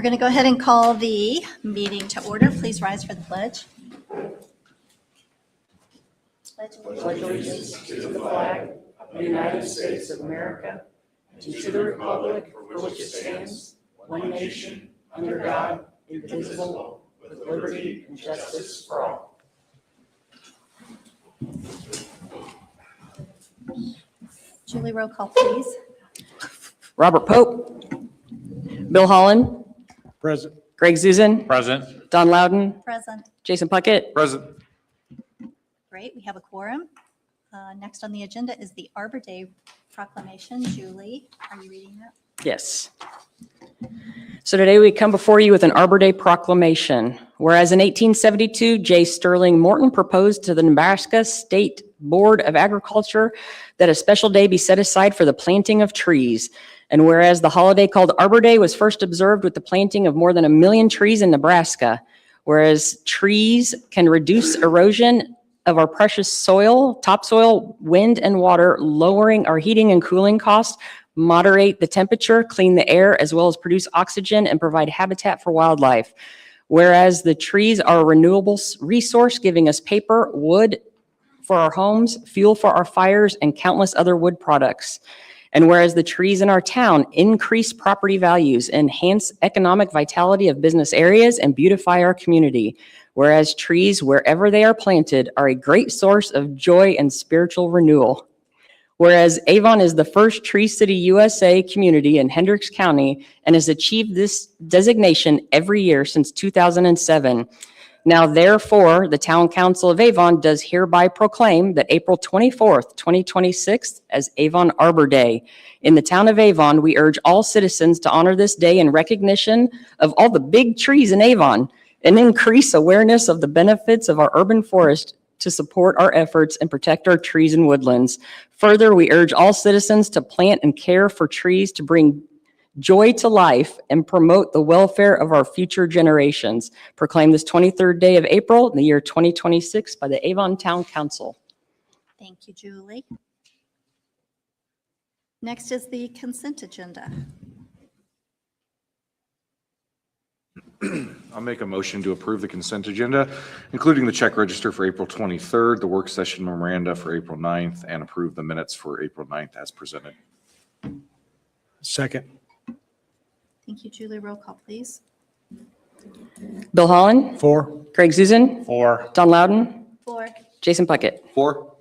We're going to go ahead and call the meeting to order. Please rise for the pledge. Pledge allegiance to the flag of the United States of America and to the republic for which it stands, one nation, under God, indivisible, with liberty and justice for all. Julie, roll call, please. Robert Pope. Bill Holland. Present. Greg Zuzan. Present. Don Loudon. Present. Jason Puckett. Present. Great, we have a quorum. Next on the agenda is the Arbor Day proclamation. Julie, are you reading that? Yes. So today we come before you with an Arbor Day proclamation. Whereas in 1872, J. Sterling Morton proposed to the Nebraska State Board of Agriculture that a special day be set aside for the planting of trees. And whereas the holiday called Arbor Day was first observed with the planting of more than 1 million trees in Nebraska, whereas trees can reduce erosion of our precious soil, topsoil, wind, and water, lowering our heating and cooling costs, moderate the temperature, clean the air, as well as produce oxygen and provide habitat for wildlife. Whereas the trees are a renewable resource, giving us paper, wood for our homes, fuel for our fires, and countless other wood products. And whereas the trees in our town increase property values, enhance economic vitality of business areas, and beautify our community. Whereas trees, wherever they are planted, are a great source of joy and spiritual renewal. Whereas Avon is the first Tree City USA community in Hendricks County and has achieved this designation every year since 2007. Now, therefore, the Town Council of Avon does hereby proclaim that April 24th, 2026 as Avon Arbor Day. In the town of Avon, we urge all citizens to honor this day in recognition of all the big trees in Avon and increase awareness of the benefits of our urban forest to support our efforts and protect our trees and woodlands. Further, we urge all citizens to plant and care for trees to bring joy to life and promote the welfare of our future generations. Proclaim this 23rd day of April in the year 2026 by the Avon Town Council. Thank you, Julie. Next is the consent agenda. I'll make a motion to approve the consent agenda, including the check register for April 23rd, the work session memoranda for April 9th, and approve the minutes for April 9th as presented. Second. Thank you, Julie. Roll call, please. Bill Holland. 4. Greg Zuzan. 4. Don Loudon. 4. Jason Puckett. 4.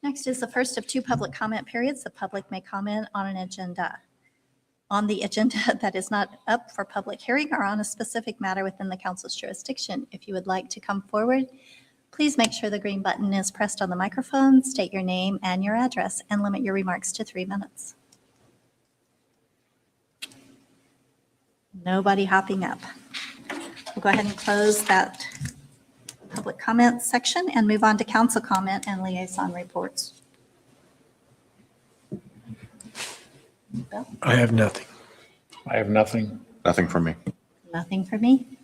Next is the first of 2 public comment periods. The public may comment on an agenda. On the agenda that is not up for public hearing or on a specific matter within the council's jurisdiction. If you would like to come forward, please make sure the green button is pressed on the microphone, state your name and your address, and limit your remarks to 3 minutes. Nobody hopping up. We'll go ahead and close that public comment section and move on to council comment and liaison reports. Bill? I have nothing. I have nothing. Nothing from me. Nothing for me.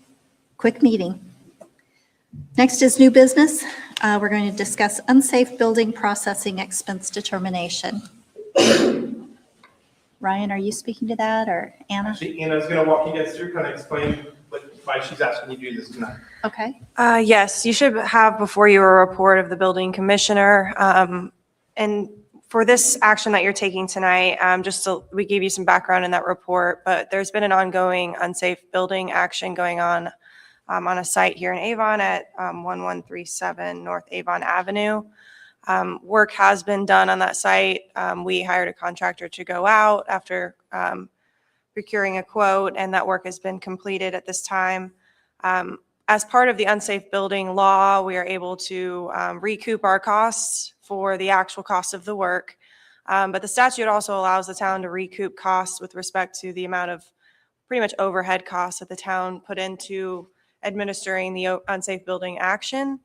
Quick meeting. Next is new business. We're going to discuss unsafe building processing expense determination. Ryan, are you speaking to that, or Anna? Actually, Anna's going to walk you guys through, kind of explain why she's asking you to do this tonight. Okay. Yes, you should have before you a report of the building commissioner. And for this action that you're taking tonight, we gave you some background in that report, but there's been an ongoing unsafe building action going on a site here in Avon at 1137 North Avon Avenue. Work has been done on that site. We hired a contractor to go out after procuring a quote, and that work has been completed at this time. As part of the unsafe building law, we are able to recoup our costs for the actual cost of the work. But the statute also allows the town to recoup costs with respect to the amount of pretty much overhead costs that the town put into administering the unsafe building action.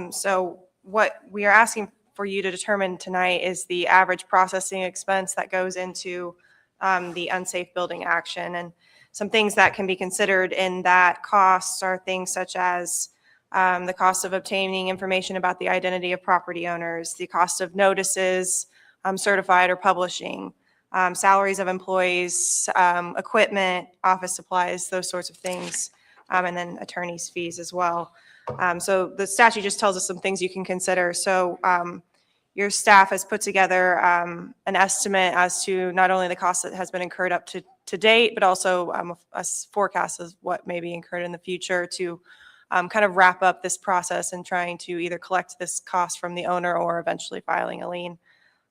So what we are asking for you to determine tonight is the average processing expense that goes into the unsafe building action. And some things that can be considered in that costs are things such as the cost of obtaining information about the identity of property owners, the cost of notices, certified or publishing, salaries of employees, equipment, office supplies, those sorts of things, and then attorney's fees as well. So the statute just tells us some things you can consider. So your staff has put together an estimate as to not only the cost that has been incurred up to date, but also a forecast of what may be incurred in the future to kind of wrap up this process and trying to either collect this cost from the owner or eventually filing a lien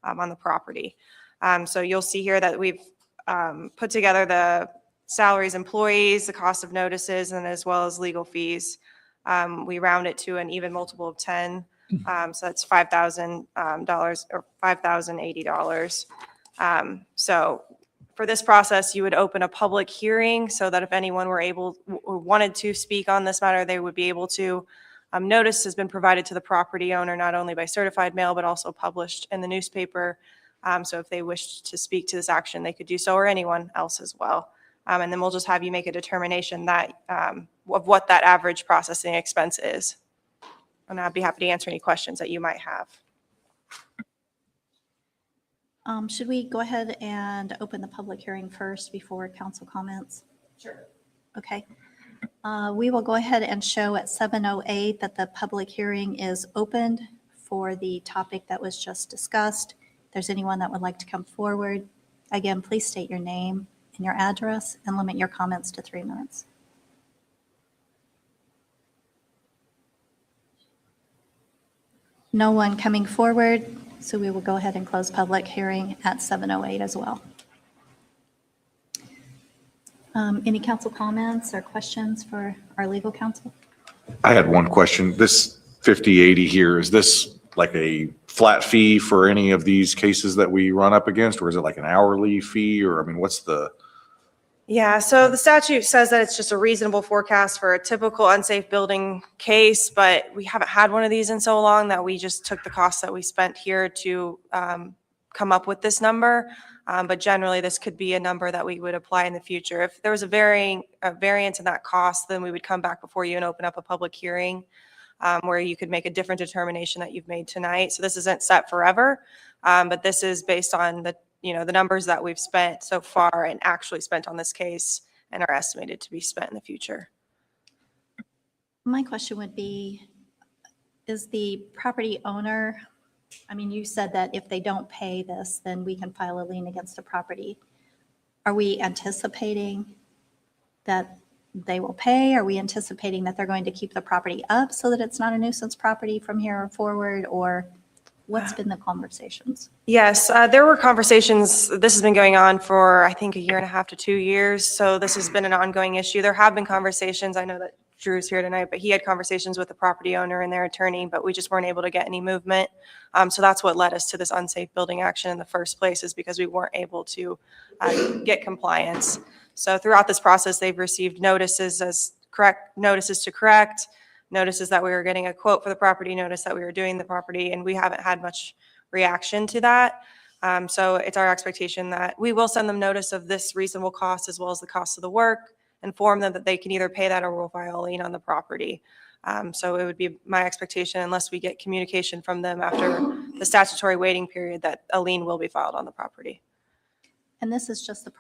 on the property. So you'll see here that we've put together the salaries, employees, the cost of notices, and as well as legal fees. We round it to an even multiple of 10. So that's $5,000 or $5,080. So for this process, you would open a public hearing so that if anyone wanted to speak on this matter, they would be able to. Notice has been provided to the property owner, not only by certified mail, but also published in the newspaper. So if they wished to speak to this action, they could do so, or anyone else as well. And then we'll just have you make a determination that of what that average processing expense is. And I'd be happy to answer any questions that you might have. Should we go ahead and open the public hearing first before council comments? Sure. Okay. We will go ahead and show at 7:08 that the public hearing is opened for the topic that was just discussed. If there's anyone that would like to come forward, again, please state your name and your address and limit your comments to 3 minutes. No one coming forward, so we will go ahead and close public hearing at 7:08 as well. Any council comments or questions for our legal counsel? I had one question. This 5080 here, is this like a flat fee for any of these cases that we run up against, or is it like an hourly fee, or, I mean, what's the? Yeah, so the statute says that it's just a reasonable forecast for a typical unsafe building case, but we haven't had one of these in so long that we just took the costs that we spent here to come up with this number. But generally, this could be a number that we would apply in the future. If there was a variance in that cost, then we would come back before you and open up a public hearing where you could make a different determination that you've made tonight. So this isn't set forever, but this is based on the numbers that we've spent so far and actually spent on this case and are estimated to be spent in the future. My question would be, is the property owner, I mean, you said that if they don't pay this, then we can file a lien against the property. Are we anticipating that they will pay? Are we anticipating that they're going to keep the property up so that it's not a nuisance property from here forward? Or what's been the conversations? Yes, there were conversations. This has been going on for, I think, 1.5 to 2 years. So this has been an ongoing issue. There have been conversations. I know that Drew's here tonight, but he had conversations with the property owner and their attorney, but we just weren't able to get any movement. So that's what led us to this unsafe building action in the first place, is because we weren't able to get compliance. So throughout this process, they've received notices to correct, notices that we were getting a quote for the property, notice that we were doing the property, and we haven't had much reaction to that. So it's our expectation that we will send them notice of this reasonable cost as well as the cost of the work, inform them that they can either pay that or we'll file a lien on the property. So it would be my expectation, unless we get communication from them after the statutory waiting period, that a lien will be filed on the property. And this is just the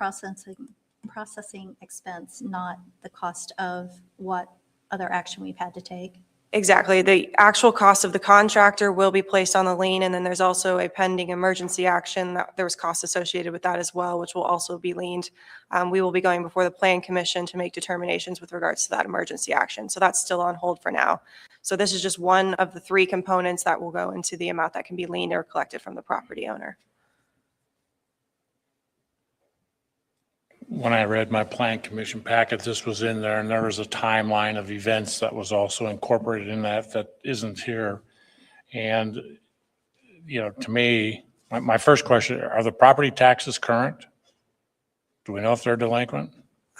processing expense, not the cost of what other action we've had to take. Exactly. The actual cost of the contractor will be placed on the lien, and then there's also a pending emergency action that there was costs associated with that as well, which will also be liened. We will be going before the Plan Commission to make determinations with regards to that emergency action. So that's still on hold for now. So this is just one of the 3 components that will go into the amount that can be liened or collected from the property owner. When I read my Plan Commission packet, this was in there, and there was a timeline of events that was also incorporated in that isn't here. And, to me, my first question, are the property taxes current? Do we know if they're delinquent?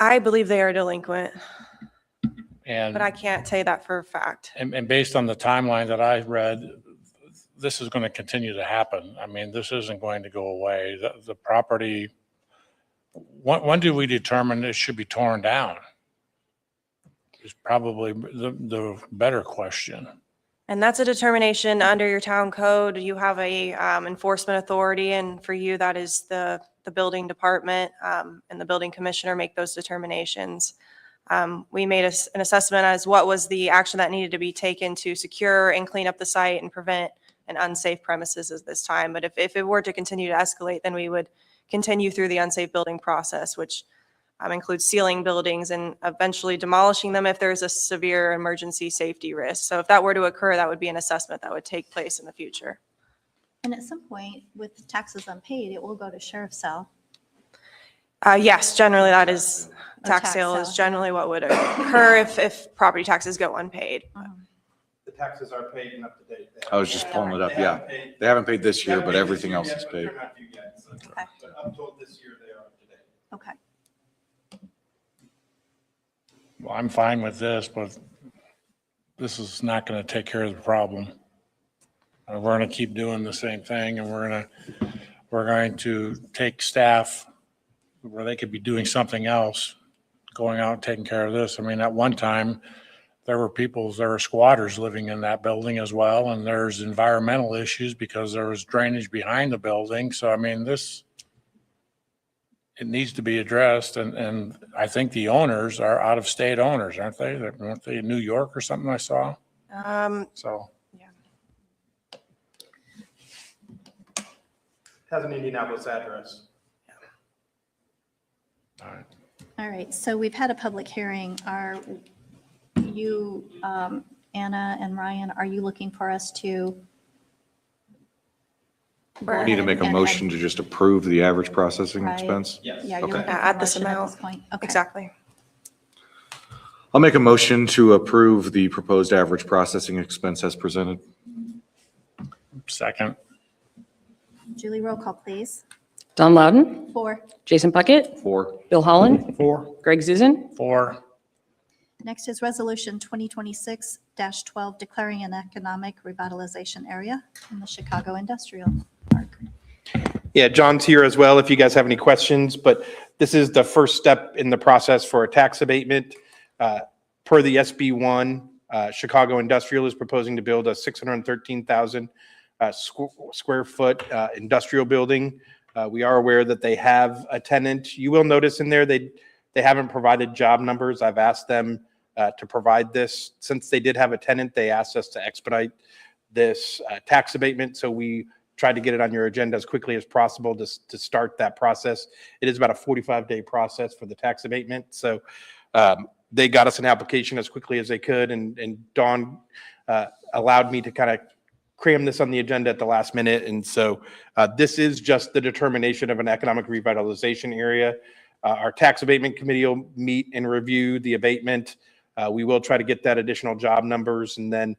I believe they are delinquent, And, but I can't say that for a fact. and based on the timeline that I read, this is going to continue to happen. I mean, this isn't going to go away. The property, when do we determine it should be torn down? Is probably the better question. And that's a determination under your town code. You have a enforcement authority, and for you, that is the the building department and the building commissioner make those determinations. We made an assessment as what was the action that needed to be taken to secure and clean up the site and prevent an unsafe premises at this time. But if it were to continue to escalate, then we would continue through the unsafe building process, which includes sealing buildings and eventually demolishing them if there's a severe emergency safety risk. So if that were to occur, that would be an assessment that would take place in the future. And at some point, with taxes unpaid, it will go to sheriff's sale. Yes, generally that is, A tax tax sale is sale. generally what would occur if property taxes go unpaid. The taxes are paid and up to date. I was just pulling it up, They yeah. haven't paid- They haven't paid this they year, haven't but paid this everything year else yet, is but paid. they're not due yet, so- Okay. But up until this year, they are up to date. Okay. Well, I'm fine with this, but this is not going to take care of the problem. We're going to keep doing the same thing, and we're going to take staff where they could be doing something else, going out and taking care of this. I mean, at one time, there were squatters living in that building as well, and there's environmental issues because there was drainage behind the building. So, I mean, it needs to be addressed, and I think the owners are out-of-state owners, aren't they? Aren't they in New York or something I saw? So, Has an Indianapolis address. all right. All right, so we've had a public hearing. Are you, Anna and Ryan, are you looking for us to? We need to make a motion to just approve the average processing Right. expense. Yes. Yeah, you're Okay. looking for a At this motion at amount. this point? Okay. Exactly. I'll make a motion to approve the proposed average processing expense as presented. Second, Julie, roll call, please. Don Loudon, 4. Jason Puckett, 4. Bill Holland, 4. Greg Zuzen, 4. Next is Resolution 2026-12, declaring an economic revitalization area in the Chicago Industrial Park. Yeah, John's here as well if you guys have any questions, but this is the first step in the process for a tax abatement. Per the SB1, Chicago Industrial is proposing to build a 613,000 square foot industrial building. We are aware that they have a tenant. You will notice in there, they haven't provided job numbers. I've asked them to provide this. Since they did have a tenant, they asked us to expedite this tax abatement. So we tried to get it on your agenda as quickly as possible to start that process. It is about a 45-day process for the tax abatement. So they got us an application as quickly as they could, and Dawn allowed me to kind of cram this on the agenda at the last minute. And so this is just the determination of an economic revitalization area. Our tax abatement committee will meet and review the abatement. We will try to get that additional job numbers, and then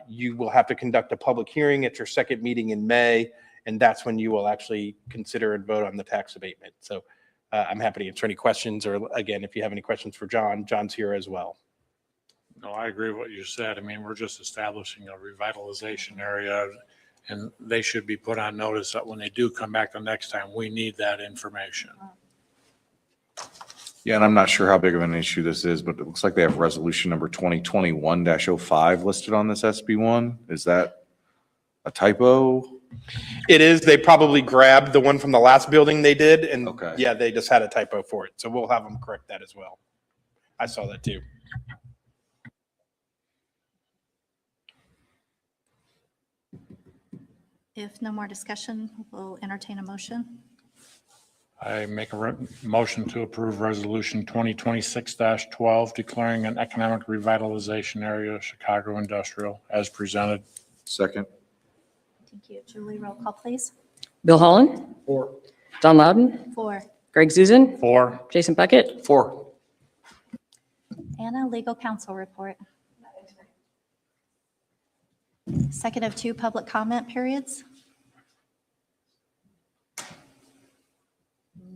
you will have to conduct a public hearing at your second meeting in May, and that's when you will actually consider and vote on the tax abatement. So I'm happy to answer any questions, or again, if you have any questions for John, John's here as well. No, I agree with what you said. I mean, we're just establishing a revitalization area, and they should be put on notice that when they do come back the next time, we need that information. Yeah, and I'm not sure how big of an issue this is, but it looks like they have resolution number 2021-05 listed on this SB1. Is that a typo? It is, they probably grabbed the one from the last building they did, and Okay. yeah, they just had a typo for it. So we'll have them correct that as well. I saw that too. If no more discussion, we'll entertain a motion. I make a motion to approve Resolution 2026-12, declaring an economic revitalization area, Chicago Industrial, as presented. Second. Thank you. Julie, roll call, please. Bill Holland, 4. Don Loudon, 4. Greg Zuzen, 4. Jason Puckett, 4. Anna, legal counsel report. Second of 2 public comment periods.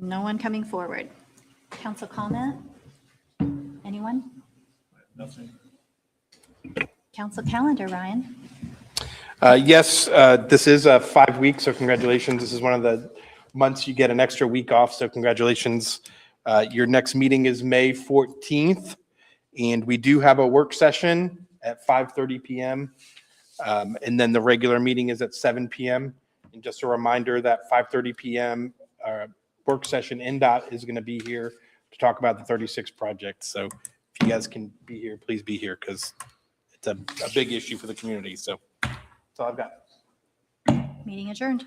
No one coming forward. Council comment? Anyone? Nothing. Council calendar, Ryan? Yes, this is 5 weeks, so congratulations. This is one of the months you get an extra week off, so congratulations. Your next meeting is May 14th, and we do have a work session at 5:30 p.m. And then the regular meeting is at 7 p.m. And just a reminder that 5:30 p.m. work session. NDOT is going to be here to talk about the 36 projects. So if you guys can be here, please be here because it's a big issue for the community. So that's all I've got. Meeting adjourned.